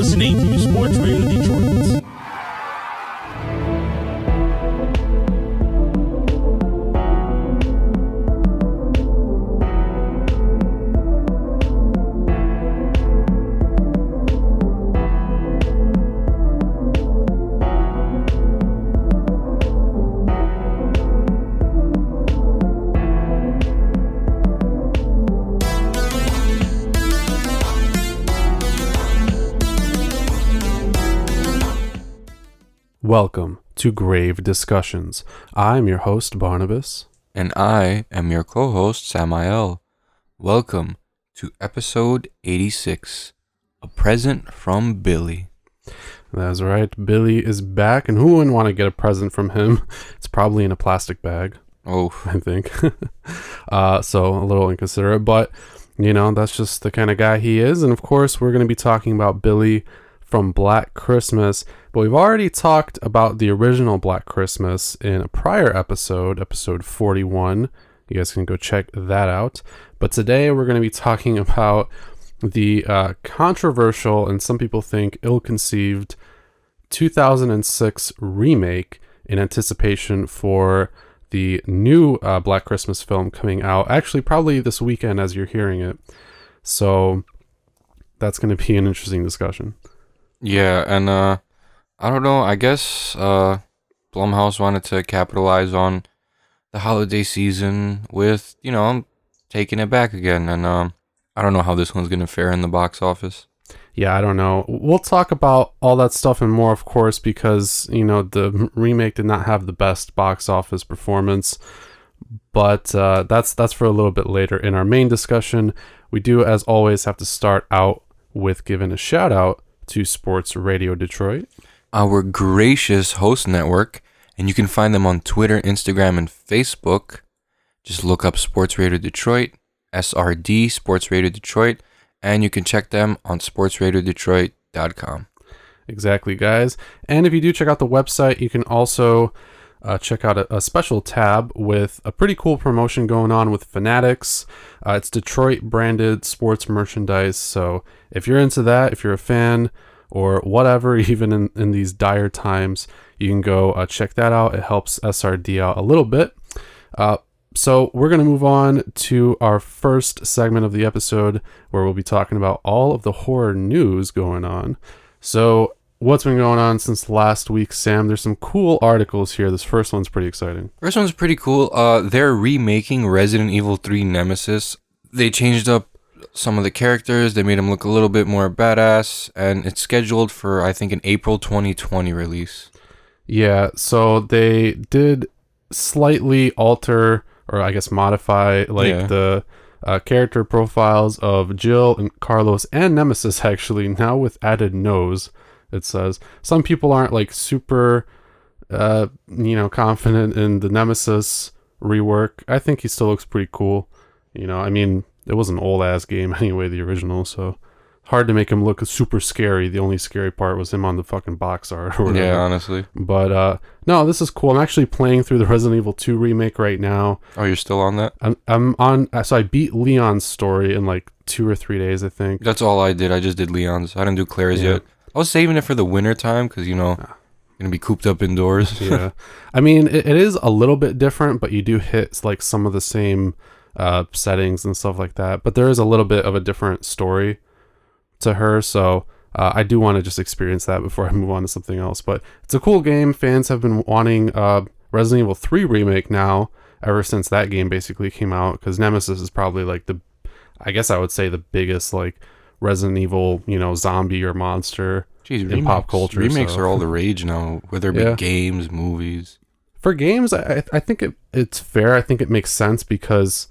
listening to Sports Radio Detroit. Welcome to Grave Discussions. I'm your host, Barnabas. And I am your co-host, Samael. Welcome to episode 86, A Present from Billy. That's right, Billy is back, and who wouldn't want to get a present from him? It's probably in a plastic bag. Oh. I think. So a little inconsiderate, but, you know, that's just the kind of guy he is. And of course, we're going to be talking about Billy from Black Christmas, but we've already talked about the original Black Christmas in a prior episode 41. You guys can go check that out. But today we're going to be talking about the controversial, and some people think ill-conceived, 2006 remake in anticipation for the new Black Christmas film coming out, actually probably this weekend as you're hearing it. So that's going to be an interesting discussion. Yeah, and I don't know, I guess Blumhouse wanted to capitalize on the holiday season with, you know, taking it back again, and I don't know how this one's going to fare in the box office. Yeah, I don't know. We'll talk about all that stuff and more, of course, because, you know, the remake did not have the best box office performance, but that's for a little bit later in our main discussion. We do, as always, have to start out with giving a shout out to Sports Radio Detroit, our gracious host network, and you can find them on Twitter, Instagram, and Facebook. Just look up Sports Radio Detroit, SRD, Sports Radio Detroit, and you can check them on sportsradiodetroit.com. Exactly, guys. And if you do check out the website, you can also check out a special tab with a pretty cool promotion going on with Fanatics. It's Detroit branded sports merchandise. So if you're into that, if you're a fan or whatever, even in these dire times, you can go check that out. It helps SRD out a little bit. So we're going to move on to our first segment of the episode, where we'll be talking about all of the horror news going on. So what's been going on since last week, Sam? There's some cool articles here. This first one's pretty exciting. First one's pretty cool. They're remaking Resident Evil 3 Nemesis. They changed up some of the characters. They made them look a little bit more badass, and it's scheduled for, I think, an April 2020 release. Yeah, so they did slightly alter, or I guess modify, the character profiles of Jill and Carlos and Nemesis, actually, now with added nose. It says some people aren't like super, confident in the Nemesis rework. I think he still looks pretty cool. You know, I mean, it was an old ass game anyway, the original, so hard to make him look super scary. The only scary part was him on the fucking box art or whatever. Yeah, honestly. But no, this is cool. I'm actually playing through the Resident Evil 2 remake right now. Oh, you're still on that? I'm on. So I beat Leon's story in like 2 or 3 days, I think. That's all I did. I just did Leon's. I didn't do Claire's yet. I was saving it for the winter time because, you know, going to be cooped up indoors. Yeah. I mean, it is a little bit different, but you do hit like some of the same settings and stuff like that. But there is a little bit of a different story to her. So I do want to just experience that before I move on to something else. But it's a cool game. Fans have been wanting Resident Evil 3 remake now, ever since that game basically came out. Because Nemesis is probably like I guess I would say the biggest like Resident Evil, zombie or monster in pop culture. Remakes are all the rage now, whether it be games, movies. For games, I think it's fair. I think it makes sense because,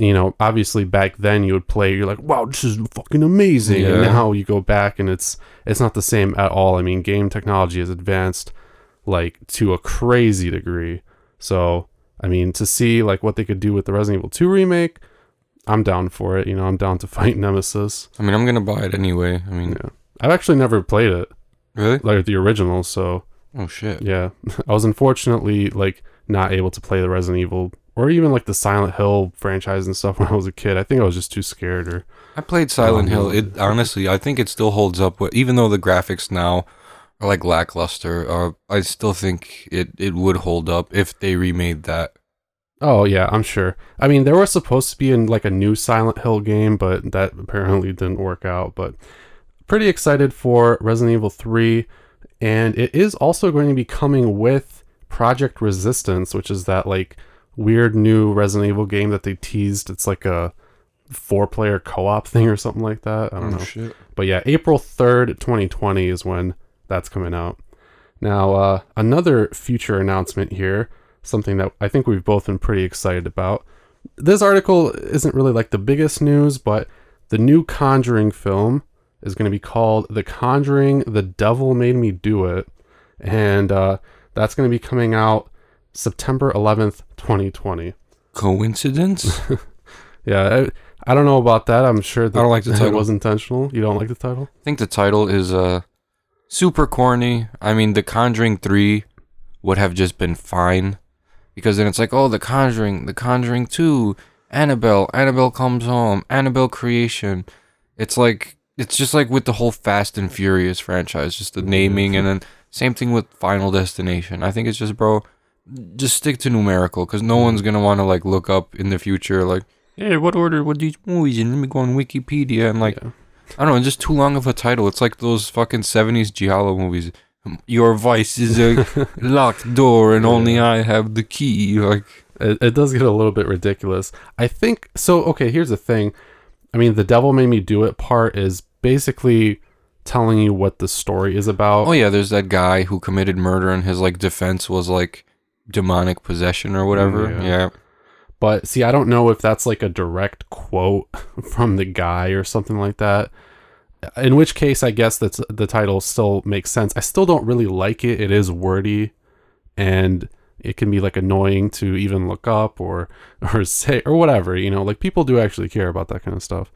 obviously back then you would play, you're like, wow, this is fucking amazing. Yeah. And now you go back and it's not the same at all. I mean, game technology has advanced like to a crazy degree. So, I mean, to see like what they could do with the Resident Evil 2 remake, I'm down for it. I'm down to fight Nemesis. I mean, I'm gonna buy it anyway. I mean, I've actually never played it. Really? Like the original, so. Oh shit. Yeah. I was unfortunately like not able to play the Resident Evil or even like the Silent Hill franchise and stuff when I was a kid. I think I was just too scared. Or I played Silent Hill. It honestly, I think it still holds up. Even though the graphics now are like lackluster, I still think it would hold up if they remade that. Oh yeah, I'm sure. I mean, there was supposed to be in like a new Silent Hill game, but that apparently didn't work out. But pretty excited for Resident Evil 3, and it is also going to be coming with Project Resistance, which is that like weird new Resident Evil game that they teased. It's like a 4-player co-op thing or something like that. I don't know. Shit. But yeah, April 3rd, 2020 is when that's coming out. Now, another future announcement here, something that I think we've both been pretty excited about. This article isn't really like the biggest news, but the new Conjuring film is going to be called The Conjuring, The Devil Made Me Do It. And that's going to be coming out September 11th, 2020. Coincidence? Yeah, I don't know about that. I'm sure that I don't like the title. It was intentional. You don't like the title? I think the title is super corny. I mean, The Conjuring 3 would have just been fine. Because then it's like, oh, The Conjuring 2, Annabelle Comes Home, Annabelle Creation. It's just like with the whole Fast and Furious franchise, just the naming, and then same thing with Final Destination. I think it's just, bro, just stick to numerical, because no one's going to want to like look up in the future, like, hey, what order were these movies in? Let me go on Wikipedia, and like, I don't know, it's just too long of a title. It's like those fucking 70s Giallo movies. Your vice is a locked door and only I have the key. Like, it does get a little bit ridiculous. I think so. Okay, here's the thing. I mean, the devil made me do it part is basically telling you what the story is about. Oh yeah, there's that guy who committed murder and his like defense was like demonic possession or whatever. Yeah. But see, I don't know if that's like a direct quote from the guy or something like that. In which case, I guess that's the title still makes sense. I still don't really like it. It is wordy, and it can be like annoying to even look up or say or whatever. You know, like people do actually care about that kind of stuff.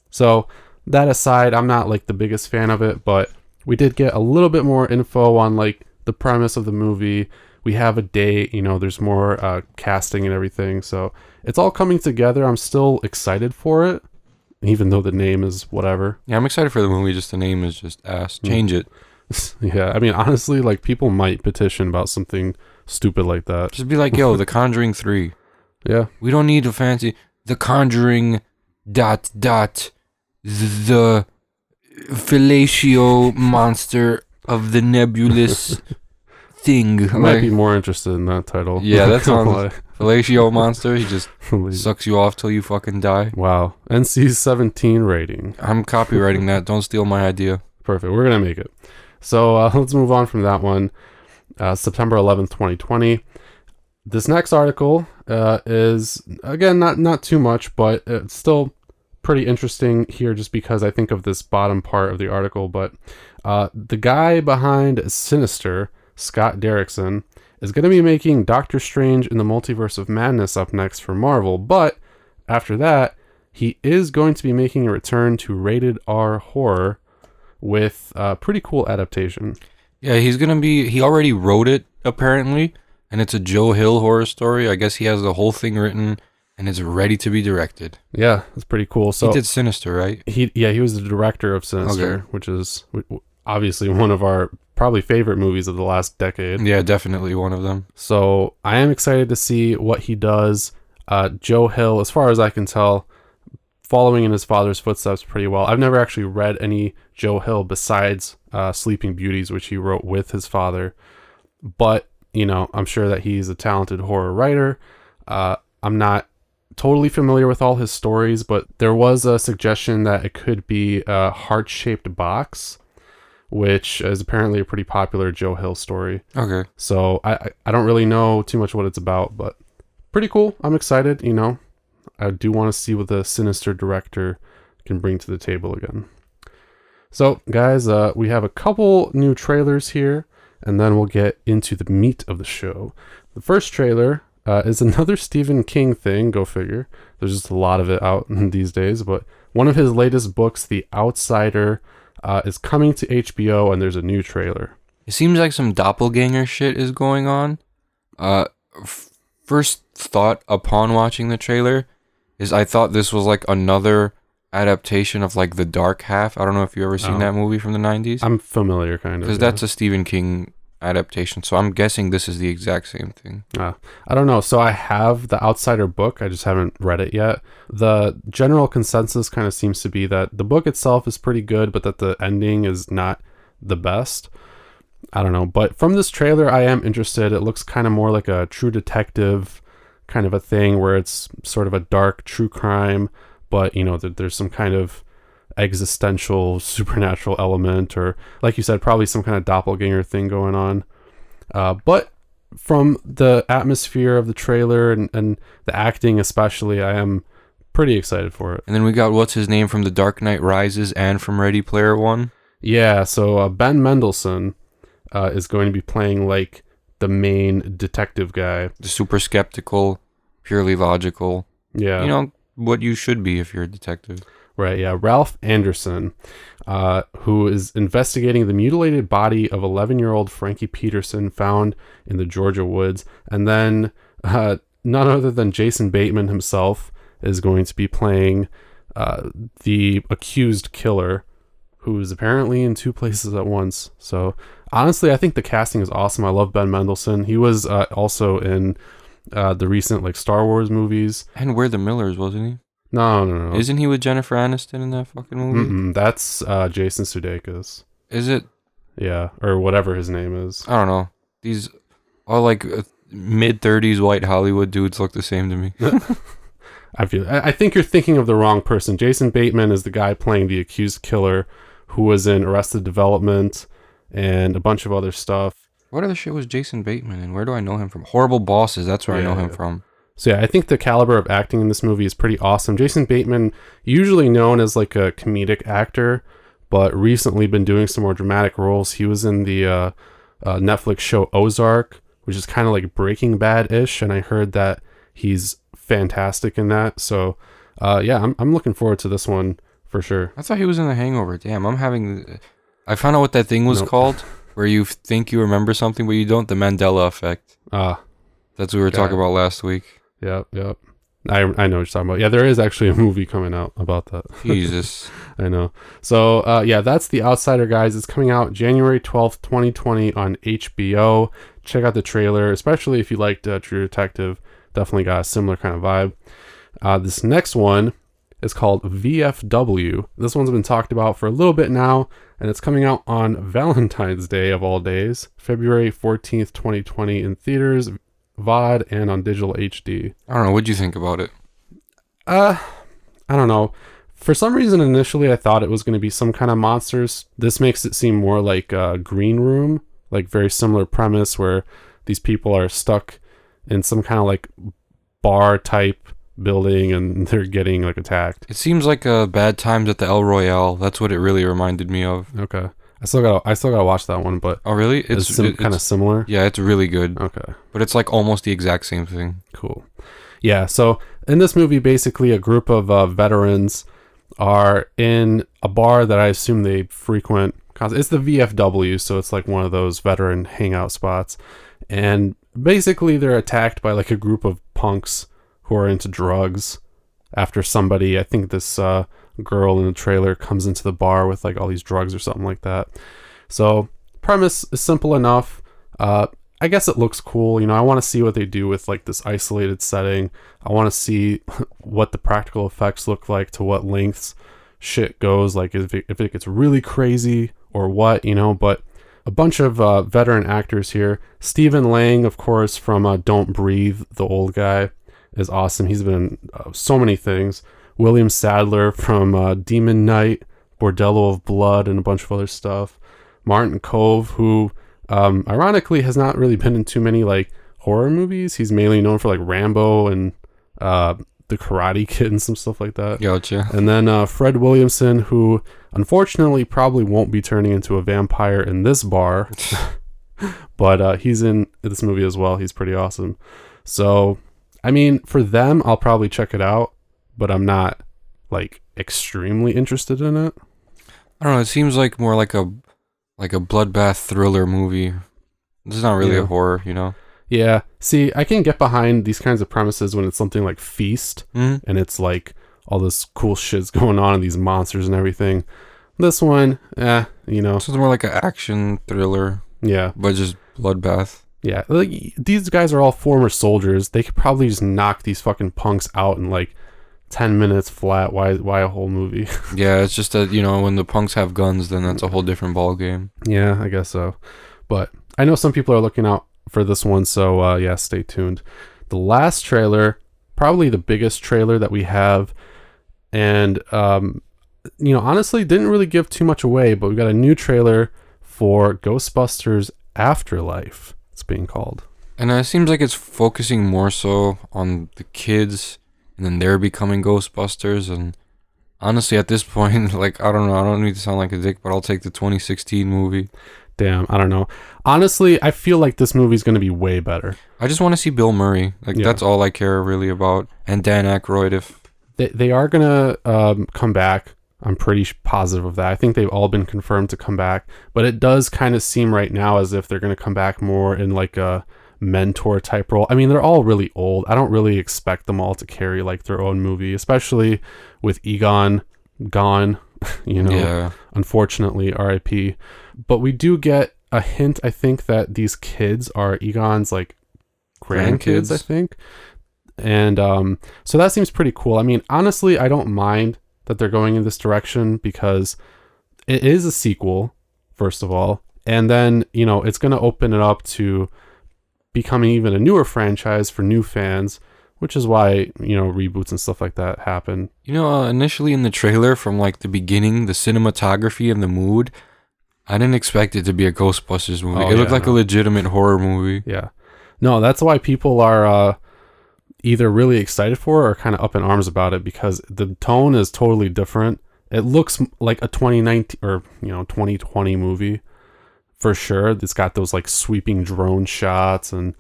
So that aside, I'm not like the biggest fan of it, but we did get a little bit more info on like the premise of the movie. We have a date. You know, there's more casting and everything. So it's all coming together. I'm still excited for it, even though the name is whatever. Yeah, I'm excited for the movie, just the name is just ass. Change it. Yeah, I mean, honestly, like, people might petition about something stupid like that. Just be like, yo, The Conjuring 3. Yeah. We don't need a fancy The Conjuring ... the fellatio monster of the nebulous thing. I might be more interested in that title. Yeah, that sounds... Fellatio monster, he just sucks you off till you fucking die. Wow. NC-17 rating. I'm copywriting that. Don't steal my idea. Perfect. We're going to make it. So let's move on from that one. September 11th, 2020. This next article is, again, not too much, but it's still pretty interesting here just because I think of this bottom part of the article. But the guy behind Sinister, Scott Derrickson, is going to be making Doctor Strange in the Multiverse of Madness up next for Marvel. But after that, he is going to be making a return to rated R horror with a pretty cool adaptation. Yeah, he already wrote it, apparently, and it's a Joe Hill horror story. I guess he has the whole thing written, and it's ready to be directed. Yeah, that's pretty cool. So he did Sinister, right? He was the director of Sinister, okay, which is obviously one of our probably favorite movies of the last decade. Yeah, definitely one of them. So I am excited to see what he does. Joe Hill, as far as I can tell, following in his father's footsteps pretty well. I've never actually read any Joe Hill besides Sleeping Beauties, which he wrote with his father. But, you know, I'm sure that he's a talented horror writer. I'm not totally familiar with all his stories, but there was a suggestion that it could be a Heart-Shaped Box, which is apparently a pretty popular Joe Hill story. Okay. So I don't really know too much what it's about, but pretty cool. I'm excited, you know. I do want to see what the Sinister director can bring to the table again. So, guys, we have a couple new trailers here, and then we'll get into the meat of the show. The first trailer is another Stephen King thing, go figure. There's just a lot of it out these days, but one of his latest books, The Outsider, is coming to HBO, and there's a new trailer. It seems like some doppelganger shit is going on. First thought upon watching the trailer is I thought this was like another adaptation of like The Dark Half. I don't know if you ever seen that movie from the 90s. I'm familiar, kind of. Because that's a Stephen King adaptation, so I'm guessing this is the exact same thing. I don't know. So I have the Outsider book. I just haven't read it yet. The general consensus kind of seems to be that the book itself is pretty good, but that the ending is not the best. I don't know. But from this trailer, I am interested. It looks kind of more like a True Detective kind of a thing where it's sort of a dark true crime, but, you know, there's some kind of existential supernatural element, or like you said, probably some kind of doppelganger thing going on. But from the atmosphere of the trailer and the acting especially, I am pretty excited for it. And then we got what's his name from The Dark Knight Rises and from Ready Player One. Yeah, so Ben Mendelsohn is going to be playing like the main detective guy. The super skeptical, purely logical. Yeah. You know, what you should be if you're a detective. Right, yeah. Ralph Anderson, who is investigating the mutilated body of 11-year-old Frankie Peterson found in the Georgia woods. And then none other than Jason Bateman himself is going to be playing the accused killer, who is apparently in two places at once. So honestly, I think the casting is awesome. I love Ben Mendelsohn. He was also in the recent like Star Wars movies. And We're the Millers, wasn't he? No. Isn't he with Jennifer Aniston in that fucking movie? That's Jason Sudeikis. Is it? Yeah, or whatever his name is. I don't know. These all like mid-30s white Hollywood dudes look the same to me. I think you're thinking of the wrong person. Jason Bateman is the guy playing the accused killer who was in Arrested Development and a bunch of other stuff. What other shit was Jason Bateman in? Where do I know him from? Horrible Bosses, that's where I know him from. So yeah, I think the caliber of acting in this movie is pretty awesome. Jason Bateman, usually known as like a comedic actor, but recently been doing some more dramatic roles. He was in the Netflix show Ozark, which is kind of like Breaking Bad-ish, and I heard that he's fantastic in that. So yeah, I'm looking forward to this one for sure. I thought he was in The Hangover. Damn, I found out what that thing was called, where you think you remember something, but you don't. The Mandela effect. That's what we were talking about last week. Yep. I know what you're talking about. Yeah, there is actually a movie coming out about that. Jesus. I know. So, yeah, that's The Outsider, guys. It's coming out January 12th, 2020 on HBO. Check out the trailer, especially if you liked True Detective. Definitely got a similar kind of vibe. This next one is called VFW. This one's been talked about for a little bit now, and it's coming out on Valentine's Day of all days, February 14th, 2020 in theaters, VOD, and on digital HD. I don't know. What'd you think about it? I don't know. For some reason, initially, I thought it was going to be some kind of monsters. This makes it seem more like Green Room, like very similar premise where these people are stuck in some kind of like bar type building and they're getting like attacked. It seems like Bad Times at the El Royale. That's what it really reminded me of. Okay. I still gotta watch that one, but oh really? It's kind of similar. Yeah, it's really good. Okay, but it's like almost the exact same thing. Cool. Yeah. So in this movie, basically, a group of veterans are in a bar that I assume they frequent. It's the VFW, so it's like one of those veteran hangout spots, and basically they're attacked by like a group of punks who are into drugs. After somebody, I think this girl in the trailer comes into the bar with like all these drugs or something like that. So premise is simple enough. I guess it looks cool. You know, I want to see what they do with like this isolated setting. I want to see what the practical effects look like, to what lengths shit goes, like if it gets really crazy or what, you know. But a bunch of veteran actors here. Stephen Lang, of course, from Don't Breathe, the old guy, is awesome. He's been in so many things. William Sadler from Demon Knight, Bordello of Blood, and a bunch of other stuff. Martin Kove, who ironically has not really been in too many like horror movies. He's mainly known for like Rambo and The Karate Kid and some stuff like that. Gotcha. And then Fred Williamson, who unfortunately probably won't be turning into a vampire in this bar, but he's in this movie as well. He's pretty awesome. So, I mean, for them, I'll probably check it out, but I'm not like extremely interested in it. I don't know. It seems like more like a bloodbath thriller movie. This is not really a horror, you know? Yeah. See, I can get behind these kinds of premises when it's something like Feast, and it's like all this cool shit's going on and these monsters and everything. This one, you know. So it's more like an action thriller. Yeah. But just bloodbath. Yeah. Like, these guys are all former soldiers. They could probably just knock these fucking punks out in like 10 minutes flat. Why a whole movie? Yeah, it's just that, you know, when the punks have guns, then that's a whole different ball game. Yeah, I guess so. But I know some people are looking out for this one, so yeah, stay tuned. The last trailer, probably the biggest trailer that we have, and you know, honestly didn't really give too much away, but we got a new trailer for Ghostbusters Afterlife, it's being called. And it seems like it's focusing more so on the kids, and then they're becoming Ghostbusters. And honestly, at this point, like, I don't know, I don't need to sound like a dick, but I'll take the 2016 movie. Damn, I don't know. Honestly, I feel like this movie's going to be way better. I just want to see Bill Murray. Like, that's all I care really about. And Dan Aykroyd, if... They are going to come back. I'm pretty positive of that. I think they've all been confirmed to come back. But it does kind of seem right now as if they're going to come back more in like a mentor type role. I mean, they're all really old. I don't really expect them all to carry like their own movie, especially with Egon gone, you know, unfortunately, RIP. But we do get a hint, I think, that these kids are Egon's like grandkids, I think. And so that seems pretty cool. I mean, honestly, I don't mind that they're going in this direction because it is a sequel, first of all. And then, you know, it's going to open it up to becoming even a newer franchise for new fans, which is why, you know, reboots and stuff like that happen. You know, initially in the trailer from like the beginning, the cinematography and the mood, I didn't expect it to be a Ghostbusters movie. It looked like a legitimate horror movie. Yeah. No, that's why people are either really excited for it or kind of up in arms about it, because the tone is totally different. It looks like a 2019 or, you know, 2020 movie for sure. It's got those like sweeping drone shots and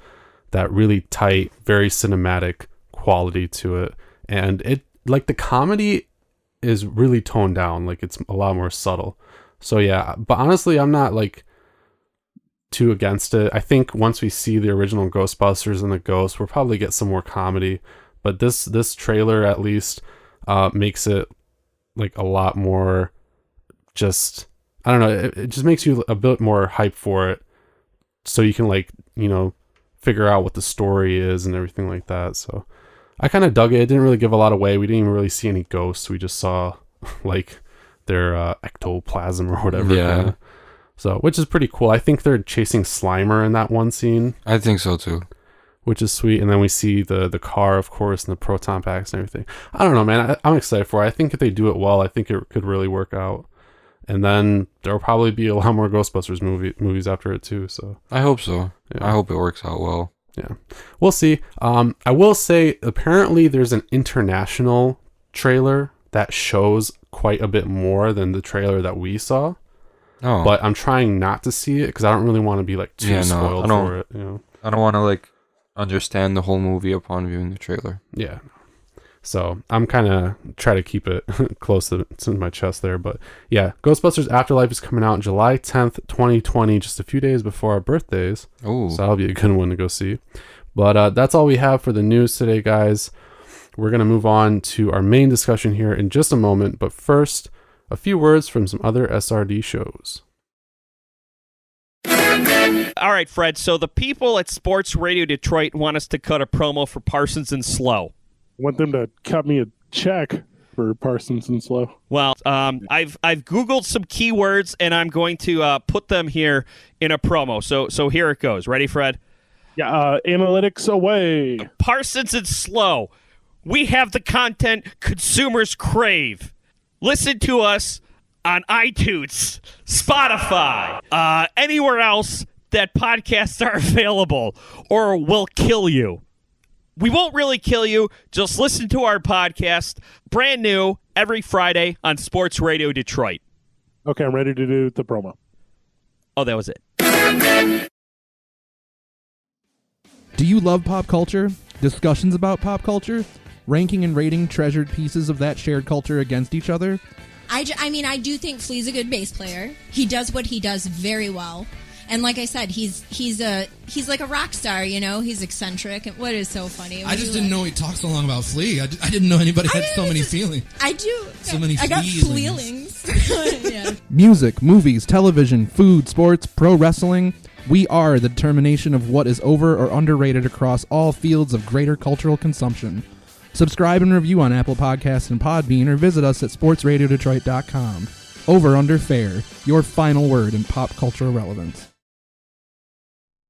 that really tight, very cinematic quality to it. And it, like, the comedy is really toned down. Like, it's a lot more subtle. So yeah, but honestly, I'm not like too against it. I think once we see the original Ghostbusters and the ghost, we'll probably get some more comedy. But this trailer at least makes it like a lot more just, I don't know, it just makes you a bit more hype for it, so you can, like, you know, figure out what the story is and everything like that. So I kind of dug it. It didn't really give a lot away. We didn't even really see any ghosts. We just saw like their ectoplasm or whatever. Yeah. So, which is pretty cool. I think they're chasing Slimer in that one scene. I think so too. Which is sweet. And then we see the car, of course, and the proton packs and everything. I don't know, man. I'm excited for it. I think if they do it well, I think it could really work out. And then there'll probably be a lot more Ghostbusters movies after it too. So I hope so. Yeah. I hope it works out well. Yeah, we'll see. I will say, apparently there's an international trailer that shows quite a bit more than the trailer that we saw. Oh. But I'm trying not to see it because I don't really want to be like too spoiled for it. You know, I don't want to like understand the whole movie upon viewing the trailer. Yeah. So I'm kind of try to keep it close to my chest there. But yeah, Ghostbusters Afterlife is coming out July 10th, 2020, just a few days before our birthdays. Oh. So that'll be a good one to go see. But that's all we have for the news today, guys. We're going to move on to our main discussion here in just a moment. But first, a few words from some other SRD shows. All right, Fred. So the people at Sports Radio Detroit want us to cut a promo for Parsons and Slow. Want them to cut me a check for Parsons and Slow. Well, I've Googled some keywords, and I'm going to put them here in a promo. So here it goes. Ready, Fred? Yeah, analytics away. Parsons and Slow. We have the content consumers crave. Listen to us on iTunes, Spotify, anywhere else that podcasts are available, or we'll kill you. We won't really kill you. Just listen to our podcast, brand new, every Friday on Sports Radio Detroit. Okay, I'm ready to do the promo. Oh, that was it. Do you love pop culture? Discussions about pop culture? Ranking and rating treasured pieces of that shared culture against each other? I do think Flea's a good bass player. He does what he does very well. And like I said, he's like a rock star, you know. He's eccentric. What is so funny? I just didn't know he talked so long about Flea. I didn't know anybody had so many feelings. I do. So many I got feelings. yeah. Music, movies, television, food, sports, pro wrestling. We are the determination of what is over or underrated across all fields of greater cultural consumption. Subscribe and review on Apple Podcasts and Podbean, or visit us at sportsradiodetroit.com. Over Under Fair, your final word in pop cultural relevance.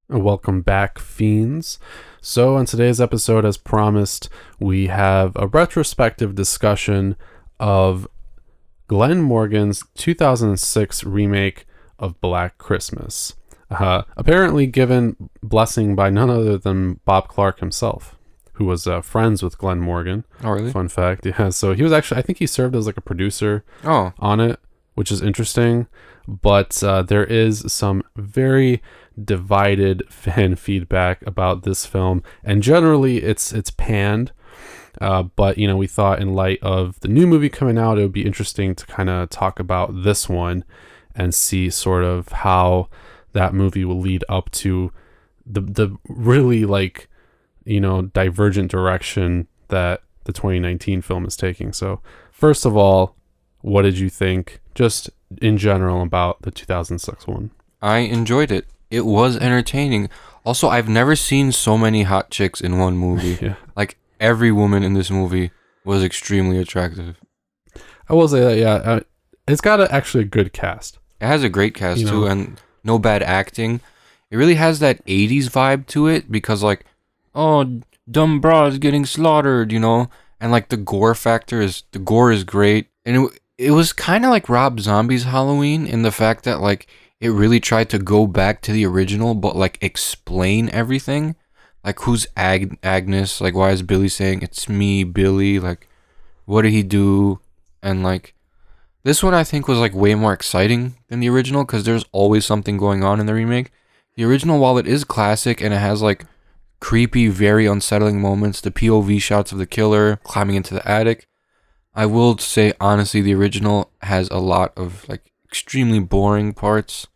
Welcome back, fiends. So in today's episode, as promised, we have a retrospective discussion of Glen Morgan's 2006 remake of Black Christmas. Apparently given blessing by none other than Bob Clark himself, who was friends with Glen Morgan. Oh, really? Fun fact. Yeah, so he was actually, I think he served as like a producer on it, which is interesting. But there is some very divided fan feedback about this film, and generally it's panned. But we thought in light of the new movie coming out, it would be interesting to kind of talk about this one and see sort of how that movie will lead up to the really divergent direction that the 2019 film is taking. So first of all, what did you think just in general about the 2006 one? I enjoyed it. It was entertaining. Also, I've never seen so many hot chicks in one movie. Yeah. Like, every woman in this movie was extremely attractive. I will say that, yeah, it's got actually a good cast. It has a great cast, too, and no bad acting. It really has that 80s vibe to it, because, dumb bras getting slaughtered, and, the gore factor the gore is great. And it was kind of like Rob Zombie's Halloween in the fact that, it really tried to go back to the original, but, explain everything. Who's Agnes? Why is Billy saying, "It's me, Billy"? What did he do? And, this one I think was, way more exciting than the original, because there's always something going on in the remake. The original, while it is classic, and it has, creepy, very unsettling moments, the POV shots of the killer climbing into the attic, I will say, honestly, the original has a lot of, extremely boring parts.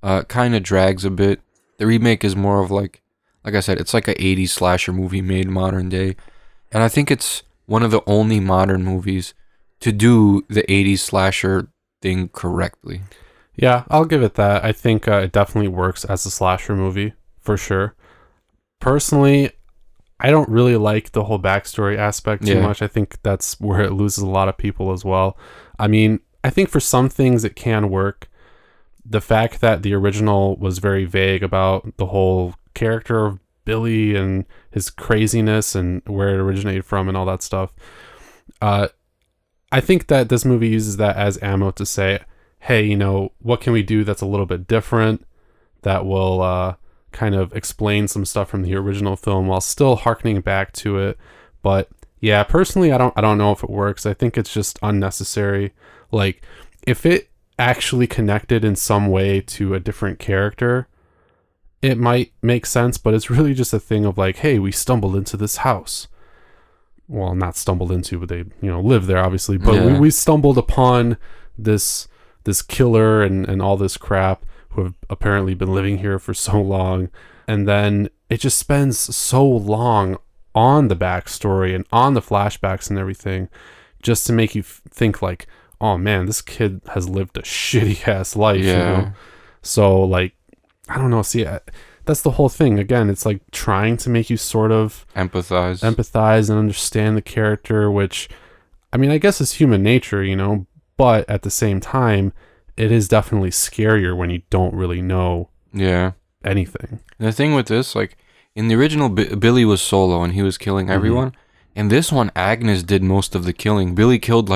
Kind of drags a bit. The remake is more of like I said, it's like a 80s slasher movie made modern day. And I think it's one of the only modern movies to do the 80s slasher thing correctly. Yeah, I'll give it that. I think it definitely works as a slasher movie, for sure. Personally, I don't really like the whole backstory aspect too much. I think that's where it loses a lot of people as well. I mean, I think for some things it can work. The fact that the original was very vague about the whole character of Billy and his craziness and where it originated from and all that stuff. I think that this movie uses that as ammo to say, hey, what can we do that's a little bit different that will kind of explain some stuff from the original film while still hearkening back to it. But yeah, personally, I don't know if it works. I think it's just unnecessary. If it actually connected in some way to a different character, it might make sense, but it's really just a thing of hey, we stumbled into this house. Well, not stumbled into, but they, live there obviously, but we stumbled upon this killer and all this crap who have apparently been living here for so long. And then it just spends so long on the backstory and on the flashbacks and everything just to make you think oh man, this kid has lived a shitty ass life. Yeah. So I don't know. See, that's the whole thing. Again, it's trying to make you sort of empathize and understand the character, which, I mean, I guess is human nature, but at the same time, it is definitely scarier when you don't really know anything. And the thing with this, in the original, Billy was solo and he was killing everyone. In this one, Agnes did most of the killing. Billy killed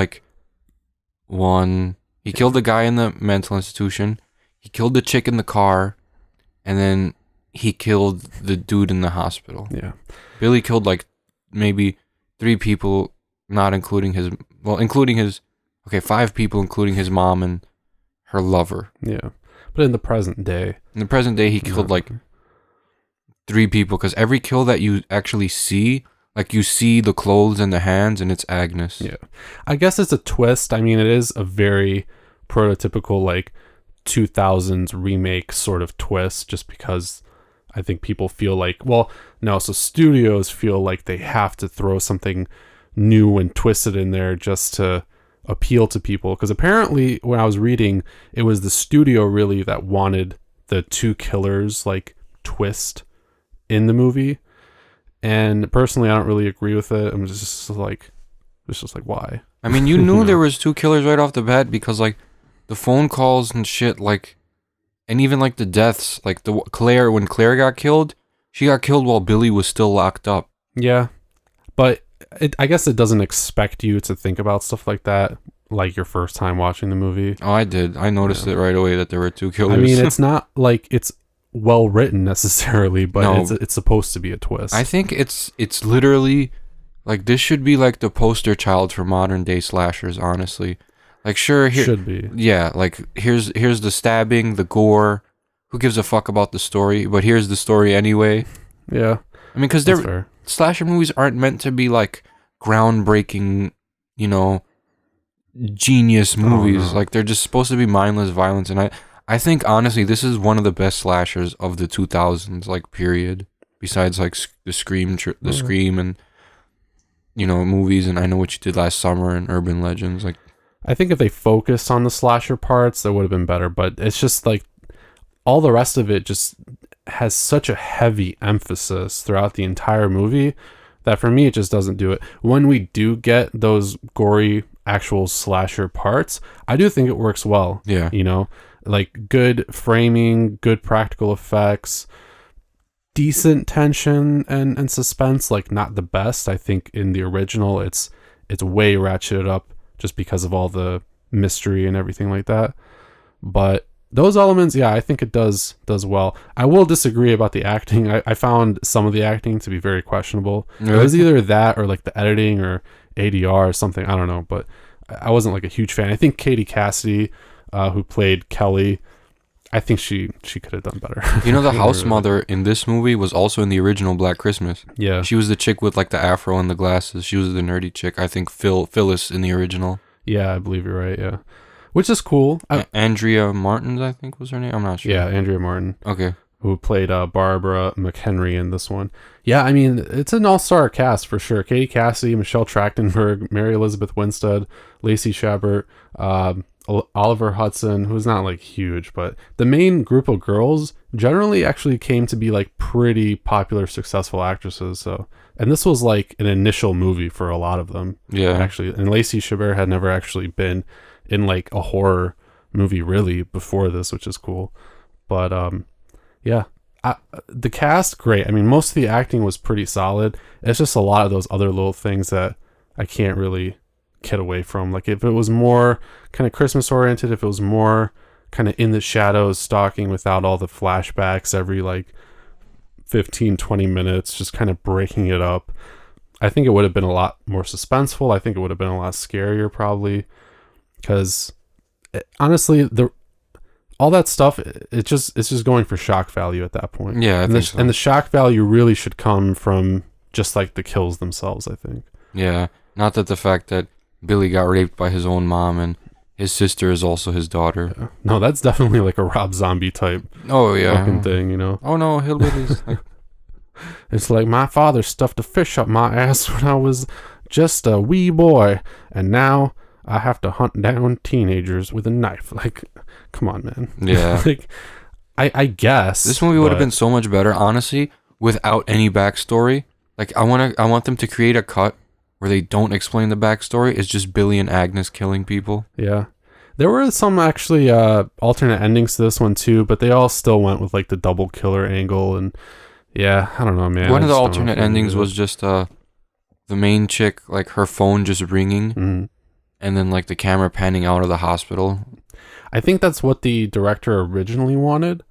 he killed the guy in the mental institution, he killed the chick in the car, and then he killed the dude in the hospital. Yeah. Billy killed maybe 3 people, not including his 5 people including his mom and her lover. Yeah. But in the present day, he killed 3 people, because every kill that you actually see, you see the clothes and the hands, and it's Agnes. Yeah. I guess it's a twist. I mean, it is a very prototypical, 2000s remake sort of twist, just because I think people feel like, well, no, so studios feel like they have to throw something new and twisted in there just to appeal to people. Because apparently, when I was reading, it was the studio really that wanted the two killers like twist in the movie. And personally, I don't really agree with it. I'm just like, it's just like, why? I mean, you knew there was two killers right off the bat because like the phone calls and shit, like, and even like the deaths, like when Claire got killed, she got killed while Billy was still locked up. Yeah, but I guess it doesn't expect you to think about stuff like that, like your first time watching the movie. Oh, I did. I noticed it right away that there were two killers. I mean, it's not like it's well written necessarily, but No. it's supposed to be a twist. I think it's literally like this should be like the poster child for modern day slashers. Honestly, like sure, should be. Yeah, like here's the stabbing, the gore. Who gives a fuck about the story? But here's the story anyway. Yeah, I mean, because that's fair. slasher movies aren't meant to be like groundbreaking, genius movies. no. Like they're just supposed to be mindless violence. And I think honestly, this is one of the best slashers of the 2000s, like period. Besides like the Scream and movies, and I Know What You Did Last Summer and Urban Legends. Like I think if they focused on the slasher parts, that would have been better. But it's just like all the rest of it just has such a heavy emphasis throughout the entire movie that for me it just doesn't do it. When we do get those gory actual slasher parts, I do think it works well. Yeah. Like good framing, good practical effects, decent tension and suspense, like not the best. I think in the original it's way ratcheted up just because of all the mystery and everything like that. But those elements, yeah, I think it does well. I will disagree about the acting. I found some of the acting to be very questionable. Really? It was either that or like the editing or ADR or something. I don't know, but I wasn't like a huge fan. I think Katie Cassidy, who played Kelly, I think she could have done better. the house mother in this movie was also in the original Black Christmas. Yeah. She was the chick with like the afro and the glasses. She was the nerdy chick. I think Phyllis in the original. Yeah, I believe you're right. Yeah. Which is cool. Andrea Martins, I think was her name. I'm not sure. Yeah, Andrea Martin. Okay. Who played Barbara McHenry in this one. Yeah, I mean, it's an all-star cast for sure. Katie Cassidy, Michelle Trachtenberg, Mary Elizabeth Winstead, Lacey Chabert, Oliver Hudson, who's not like huge, but the main group of girls generally actually came to be like pretty popular, successful actresses. So, and this was like an initial movie for a lot of them. Yeah. Actually, and Lacey Chabert had never actually been in like a horror movie really before this, which is cool. But yeah, the cast, great. I mean, most of the acting was pretty solid. It's just a lot of those other little things that I can't really get away from. Like if it was more kind of Christmas oriented, if it was more kind of in the shadows stalking without all the flashbacks every like 15-20 minutes, just kind of breaking it up, I think it would have been a lot more suspenseful. I think it would have been a lot scarier probably, because honestly all that stuff, it's just going for shock value at that point. Yeah, I and think so. And the shock value really should come from just like the kills themselves, I think. Yeah. Not that the fact that Billy got raped by his own mom and his sister is also his daughter. Yeah. No, that's definitely like a Rob Zombie type Oh yeah. fucking thing, Oh no, hillbillies. Like, It's like my father stuffed a fish up my ass when I was just a wee boy, and now I have to hunt down teenagers with a knife. Like, come on, man. Yeah. Like, I guess this movie would have been so much better, honestly, without any backstory. Like I want them to create a cut where they don't explain the backstory. It's just Billy and Agnes killing people. Yeah. There were some actually alternate endings to this one too, but they all still went with like the double killer angle, and yeah, I don't know, man. One of the I just don't know alternate if I endings knew was it. just the main chick, like her phone just ringing, Mhm. and then like the camera panning out of the hospital. I think that's what the director originally wanted,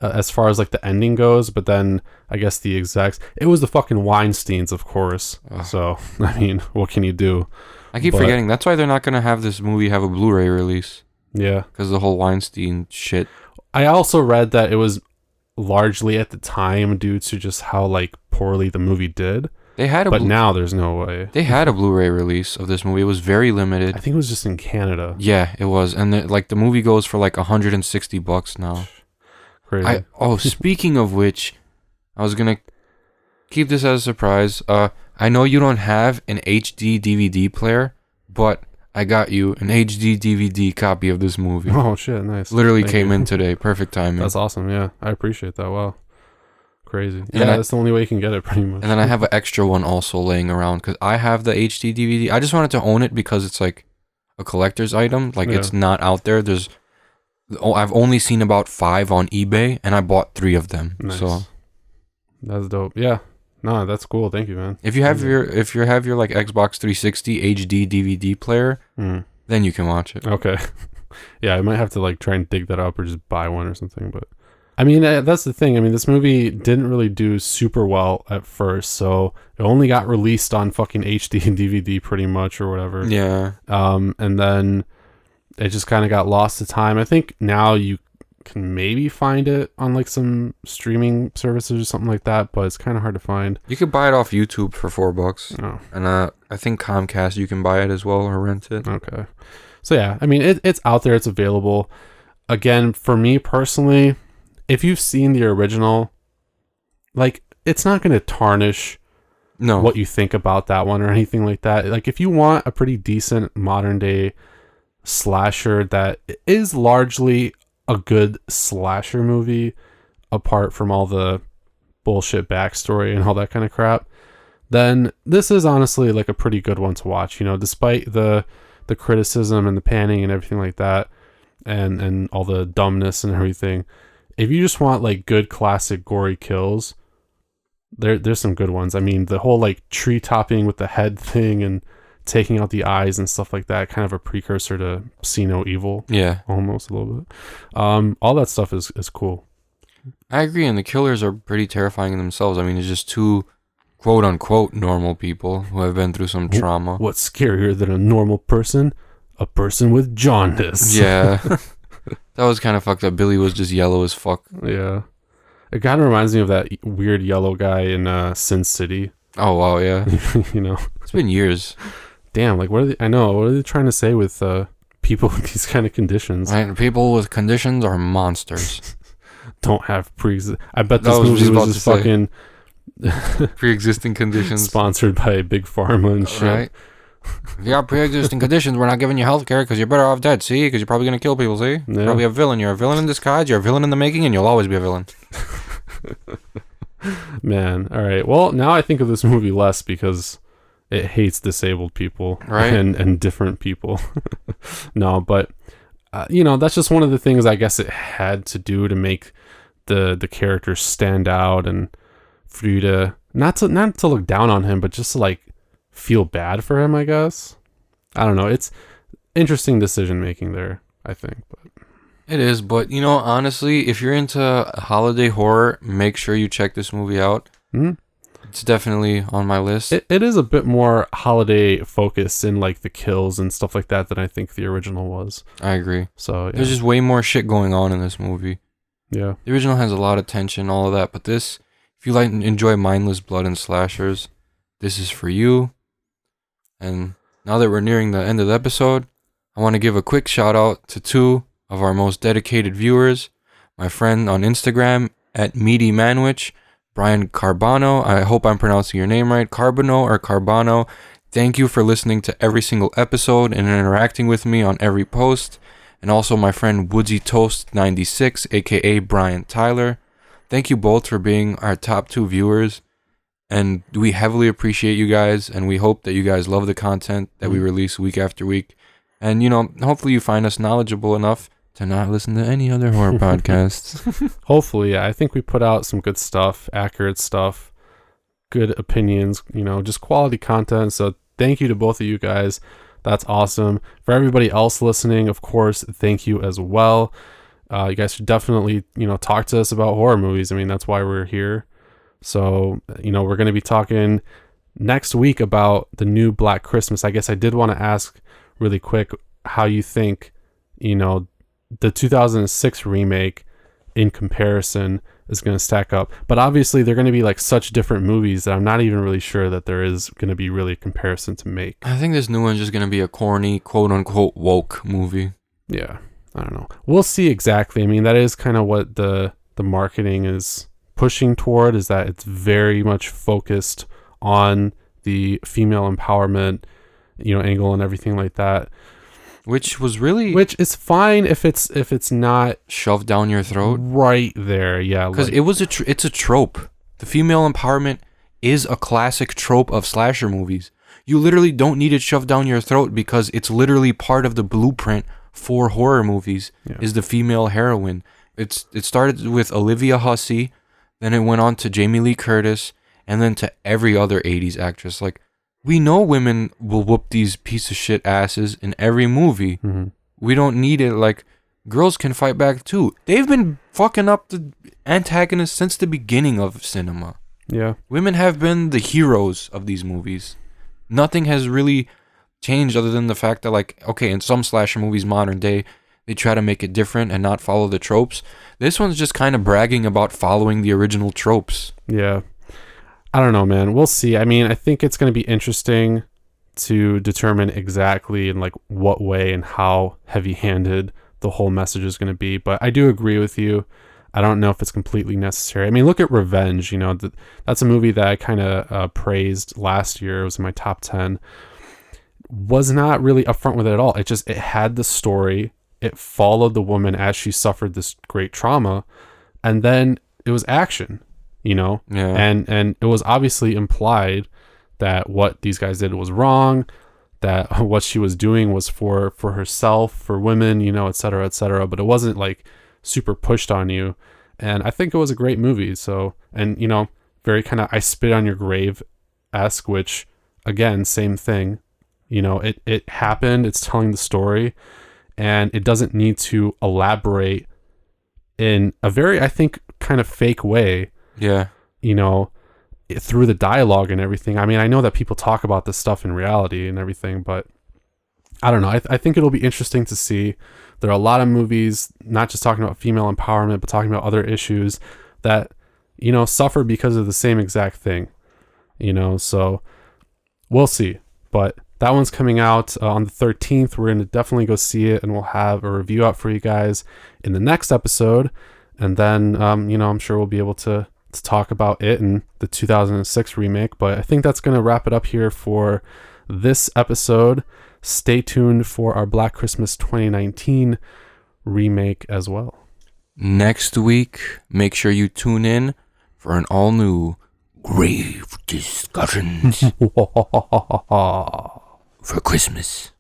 as far as like the ending goes, but then I guess the execs, it was the fucking Weinsteins, of course. Ugh. So, I mean, what can you do? I keep But- forgetting. That's why they're not gonna have this movie have a Blu-ray release, Yeah. because the whole Weinstein shit. I also read that it was largely at the time due to just how like poorly the movie did. But now there's no way. They had a Blu-ray release of this movie. It was very limited. I think it was just in Canada. Yeah, it was. And the movie goes for like $160 now. Crazy. Speaking of which, I was going to keep this as a surprise. I know you don't have an HD DVD player, but I got you an HD DVD copy of this movie. Oh, shit, nice. Literally Thank came you. in today. Perfect timing. That's awesome, yeah. I appreciate that. Wow. Crazy. And Yeah, that's the only way you can get it, pretty much. And then I have an extra one also laying around because I have the HD DVD. I just wanted to own it because it's like a collector's item. Like it's not out there. I've only seen about 5 on eBay, and I bought 3 of them. Nice. So that's dope. Yeah. No, that's cool. Thank you, man. if you have your like Xbox 360 HD DVD player, then you can watch it. Okay. Yeah, I might have to like try and dig that up or just buy one or something. But I mean, that's the thing. I mean, this movie didn't really do super well at first, so it only got released on fucking HD and DVD pretty much or whatever. Yeah. And then it just kind of got lost to time. I think now you can maybe find it on like some streaming services or something like that, but it's kind of hard to find. You could buy it off YouTube for $4. Oh. And I think Comcast you can buy it as well or rent it. Okay. So yeah, I mean, it's out there. It's available. Again, for me personally, if you've seen the original, like, it's not going to tarnish what you think about that one or anything like that. Like, if you want a pretty decent modern day slasher that is largely a good slasher movie, apart from all the bullshit backstory and all that kind of crap, then this is honestly like a pretty good one to watch, you know, despite the criticism and the panning and everything like that, and all the dumbness and everything. If you just want like good classic gory kills, there's some good ones. I mean, the whole like tree topping with the head thing and taking out the eyes and stuff like that, kind of a precursor to See No Evil. Yeah. Almost a little bit. All that stuff is cool. I agree, and the killers are pretty terrifying in themselves. I mean, it's just 2 quote-unquote normal people who have been through some trauma. What's scarier than a normal person? A person with jaundice. Yeah. That was kind of fucked up. Billy was just yellow as fuck. Yeah. It kind of reminds me of that weird yellow guy in Sin City. Oh, wow, yeah. You know? It's been years. Damn, like, what are they trying to say with people with these kind of conditions? Right, people with conditions are monsters. Don't have I bet this movie was just fucking pre-existing conditions. Sponsored by Big Pharma and shit. Right. If you have pre-existing conditions, we're not giving you health care because you're better off dead, see? Because you're probably going to kill people, see? You're probably a villain. You're a villain in disguise, you're a villain in the making, and you'll always be a villain. Man, all right. Well, now I think of this movie less because it hates disabled people, right? And different people. No, but you know, that's just one of the things I guess it had to do to make the characters stand out, and for you to not to look down on him, but just to like feel bad for him, I guess. I don't know. It's interesting decision making there, I think. But it is, but you know, honestly, if you're into holiday horror, make sure you check this movie out. Mm-hmm. It's definitely on my list. It is a bit more holiday focused in like the kills and stuff like that than I think the original was. I agree. So yeah. There's just way more shit going on in this movie. Yeah. The original has a lot of tension, all of that, but this, if you like enjoy mindless blood and slashers, this is for you. And now that we're nearing the end of the episode, I want to give a quick shout out to 2 of our most dedicated viewers. My friend on Instagram at Meaty Manwich, Brian Carbano. I hope I'm pronouncing your name right. Carbano or Carbano. Thank you for listening to every single episode and interacting with me on every post. And also my friend Woodsy Toast 96, aka Brian Tyler. Thank you both for being our top 2 viewers. And we heavily appreciate you guys, and we hope that you guys love the content that we release week after week. And, you know, hopefully you find us knowledgeable enough to not listen to any other horror podcasts. Hopefully, yeah. I think we put out some good stuff, accurate stuff, good opinions, you know, just quality content. So thank you to both of you guys. That's awesome. For everybody else listening, of course, thank you as well. You guys should definitely, you know, talk to us about horror movies. I mean, that's why we're here. So, you know, we're going to be talking next week about the new Black Christmas. I guess I did want to ask really quick how you think, you know, the 2006 remake in comparison is going to stack up. But obviously they're going to be like such different movies that I'm not even really sure that there is going to be really a comparison to make. I think this new one's just going to be a corny, quote-unquote woke movie. Yeah, I don't know. We'll see exactly. I mean, that is kind of what the marketing is pushing toward, is that it's very much focused on the female empowerment, angle and everything like that. Which is fine if it's not shoved down your throat right there. Yeah, because it's a trope. The female empowerment is a classic trope of slasher movies. You literally don't need it shoved down your throat because it's literally part of the blueprint for horror movies. Yeah. Is the female heroine. It started with Olivia Hussey, then it went on to Jamie Lee Curtis, and then to every other 80s actress. Like, we know women will whoop these piece of shit asses in every movie. Mm-hmm. We don't need it. Like, girls can fight back too. They've been fucking up the antagonists since the beginning of cinema. Yeah. Women have been the heroes of these movies. Nothing has really changed other than the fact that, like, okay, in some slasher movies modern day, they try to make it different and not follow the tropes. This one's just kind of bragging about following the original tropes. Yeah. I don't know, man. We'll see. I mean, I think it's going to be interesting to determine exactly in like what way and how heavy-handed the whole message is going to be. But I do agree with you. I don't know if it's completely necessary. I mean, look at Revenge. That's a movie that I kind of praised last year. It was in my top 10. Was not really upfront with it at all. It had the story. It followed the woman as she suffered this great trauma, and then it was action. Yeah. And it was obviously implied that what these guys did was wrong, that what she was doing was for herself, for women, et cetera, but it wasn't like super pushed on you. And I think it was a great movie. So, and very kind of I Spit on Your Grave-esque, which again, same thing, it happened, it's telling the story, and it doesn't need to elaborate in a very, I think, kind of fake way. Yeah. Through the dialogue and everything. I mean, I know that people talk about this stuff in reality and everything, but I don't know. I think it'll be interesting to see. There are a lot of movies, not just talking about female empowerment, but talking about other issues that, suffer because of the same exact thing, so we'll see. But that one's coming out on the 13th. We're going to definitely go see it, and we'll have a review out for you guys in the next episode. And then, I'm sure we'll be able to talk about it and the 2006 remake. But I think that's going to wrap it up here for this episode. Stay tuned for our Black Christmas 2019 remake as well. Next week, make sure you tune in for an all-new Grave Discussions for Christmas.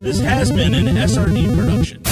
This has been an SRD production.